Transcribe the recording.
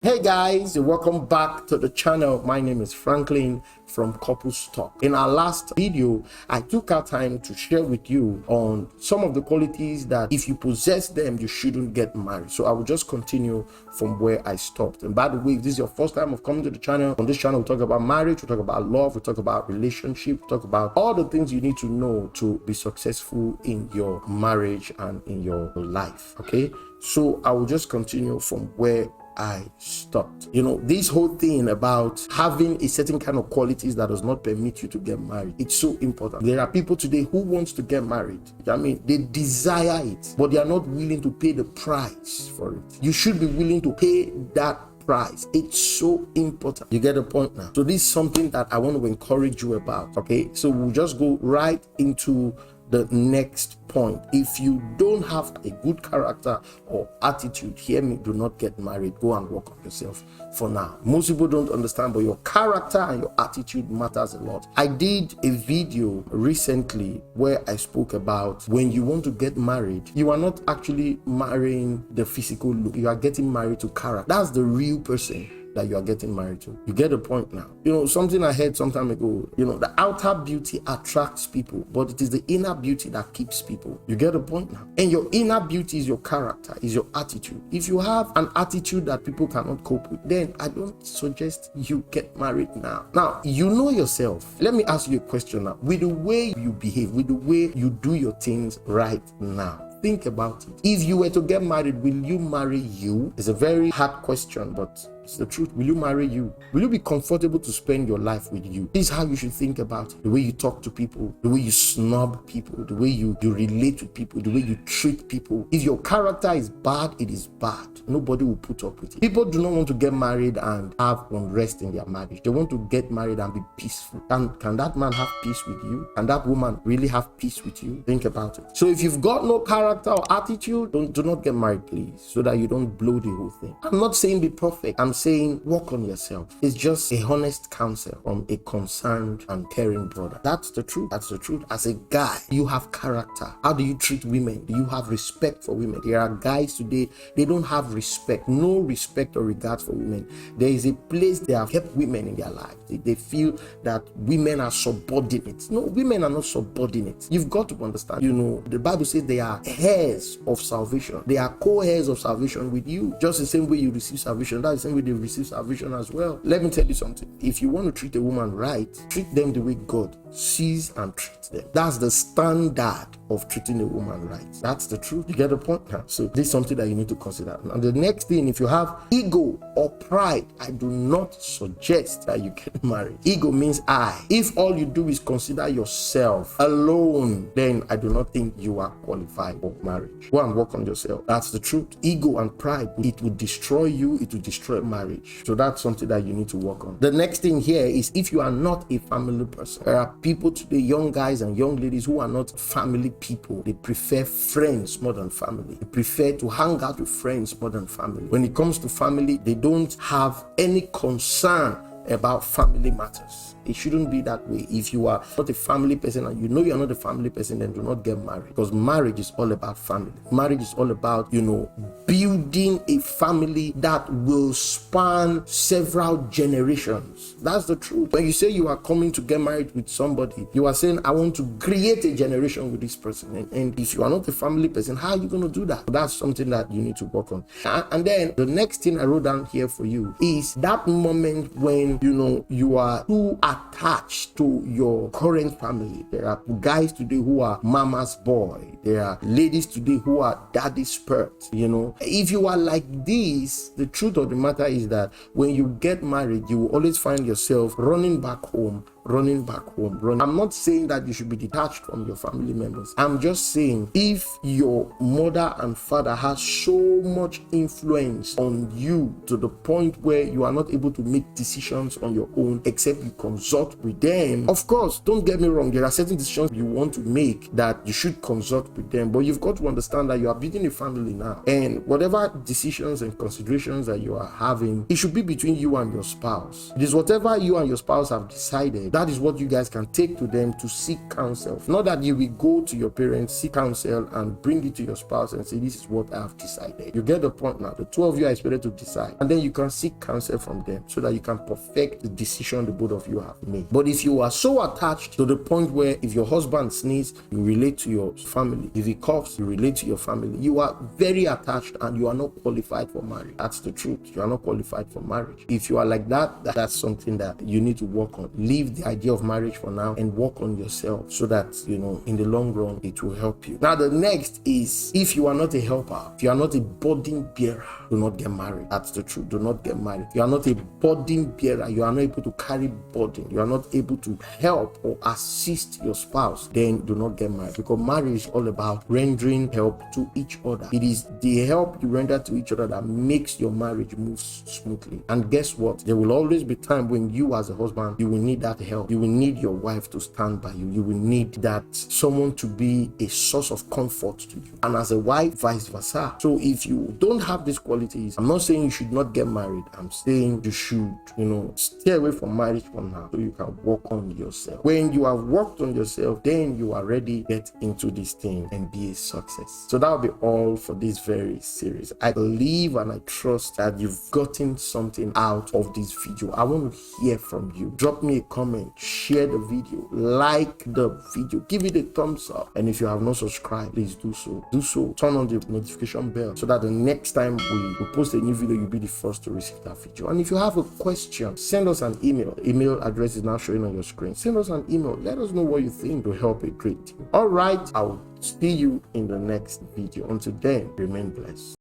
Hey guys, welcome back to the channel. My name is Franklin from Couples Talk. In our last video, I took our time to share with you on some of the qualities that if you possess them, you shouldn't get married. So I will just continue from where I stopped. And by the way, if this is your first time of coming to the channel, on this channel we talk about marriage, we talk about love, we talk about relationship, we talk about all the things you need to know to be successful in your marriage and in your life. Okay, so I will just continue from where I stopped. This whole thing about having a certain kind of qualities that does not permit you to get married, it's so important. There are people today who wants to get married. I mean, they desire it, but they are not willing to pay the price for it. You should be willing to pay that price. It's so important. You get the point now? So this is something that I want to encourage you about. Okay, so we'll just go right into the next point. If you don't have a good character or attitude, hear me, do not get married. Go and work on yourself for now. Most people don't understand, but your character and your attitude matters a lot. I did a video recently where I spoke about when you want to get married, you are not actually marrying the physical look. You are getting married to character. That's the real person that you are getting married to. You get the point now? Something I heard some time ago, the outer beauty attracts people, but it is the inner beauty that keeps people. You get the point now? And your inner beauty is your character, is your attitude. If you have an attitude that people cannot cope with, then I don't suggest you get married now. Now, you know yourself. Let me ask you a question now. With the way you behave, with the way you do your things right now, think about it. If you were to get married, will you marry you? It's a very hard question, but it's the truth. Will you marry you? Will you be comfortable to spend your life with you? This is how you should think about it. The way you talk to people, the way you snub people, the way you relate to people, the way you treat people. If your character is bad, it is bad. Nobody will put up with it. People do not want to get married and have unrest in their marriage. They want to get married and be peaceful. Can that man have peace with you? Can that woman really have peace with you? Think about it. So if you've got no character or attitude, do not get married, please, so that you don't blow the whole thing. I'm not saying be perfect. I'm saying work on yourself. It's just a honest counsel from a concerned and caring brother. That's the truth. That's the truth. As a guy, you have character. How do you treat women? Do you have respect for women? There are guys today, they don't have respect, no respect or regard for women. There is a place they have helped women in their lives. They feel that women are subordinate. No, women are not subordinate. You've got to understand, the Bible says they are heirs of salvation. They are co-heirs of salvation with you. Just the same way you receive salvation, that's the same way they receive salvation as well. Let me tell you something. If you want to treat a woman right, treat them the way God sees and treats them. That's the standard of treating a woman right. That's the truth. You get the point now? So this is something that you need to consider. And the next thing, if you have ego or pride, I do not suggest that you get married. Ego means I. If all you do is consider yourself alone, then I do not think you are qualified for marriage. Go and work on yourself. That's the truth. Ego and pride, it will destroy you. It will destroy marriage. So that's something that you need to work on. The next thing here is if you are not a family person. There are people today, young guys and young ladies, who are not family people. They prefer friends more than family. They prefer to hang out with friends more than family. When it comes to family, they don't have any concern about family matters. It shouldn't be that way. If you are not a family person and you know you're not a family person, then do not get married, because marriage is all about family. Marriage is all about, building a family that will span several generations. That's the truth. When you say you are coming to get married with somebody, you are saying, I want to create a generation with this person. And if you are not a family person, how are you going to do that? That's something that you need to work on. And then the next thing I wrote down here for you is that moment when you are too attached to your current family. There are guys today who are mama's boy. There are ladies today who are daddy's pet. If you are like this, the truth of the matter is that when you get married, you will always find yourself running back home. I'm not saying that you should be detached from your family members. I'm just saying, if your mother and father has so much influence on you to the point where you are not able to make decisions on your own except you consult with them, of course, don't get me wrong, there are certain decisions you want to make that you should consult with them, but you've got to understand that you are building a family now, and whatever decisions and considerations that you are having, it should be between you and your spouse. It is whatever you and your spouse have decided something, that is what you guys can take to them to seek counsel. Not that you will go to your parents, seek counsel, and bring it to your spouse and say, this is what I have decided. You get the point now. The two of you are expected to decide, and then you can seek counsel from them so that you can perfect the decision the both of you have made. But if you are so attached to the point where if your husband sneezes, you relate to your family. If he coughs, you relate to your family. You are very attached and you are not qualified for marriage. That's the truth. You are not qualified for marriage. If you are like that, that's something that you need to work on. Leave the idea of marriage for now and work on yourself so that, in the long run, it will help you. Now, the next is, if you are not a helper, if you are not a burden bearer, do not get married. That's the truth. Do not get married. If you are not a burden bearer, you are not able to carry burden, you are not able to help or assist your spouse, then do not get married. Because marriage is all about rendering help to each other. It is the help you render to each other that makes your marriage move smoothly. And guess what? There will always be time when you as a husband, you will need that help. You will need your wife to stand by you. You will need that someone to be a source of comfort to you. And as a wife, vice versa. So if you don't have these qualities, I'm not saying you should not get married. I'm saying you should, stay away from marriage for now so you can work on yourself. When you have worked on yourself, then you are ready to get into this thing and be a success. So that will be all for this very series. I believe and I trust that you've gotten something out of this video. I want to hear from you. Drop me a comment, share the video, like the video, give it a thumbs up. And if you have not subscribed, please do so. Turn on the notification bell so that the next time we post a new video, you'll be the first to receive that video. And if you have a question, send us an email. Email address is now showing on your screen. Send us an email. Let us know what you think to help a great team. All right, I'll see you in the next video. Until then, remain blessed.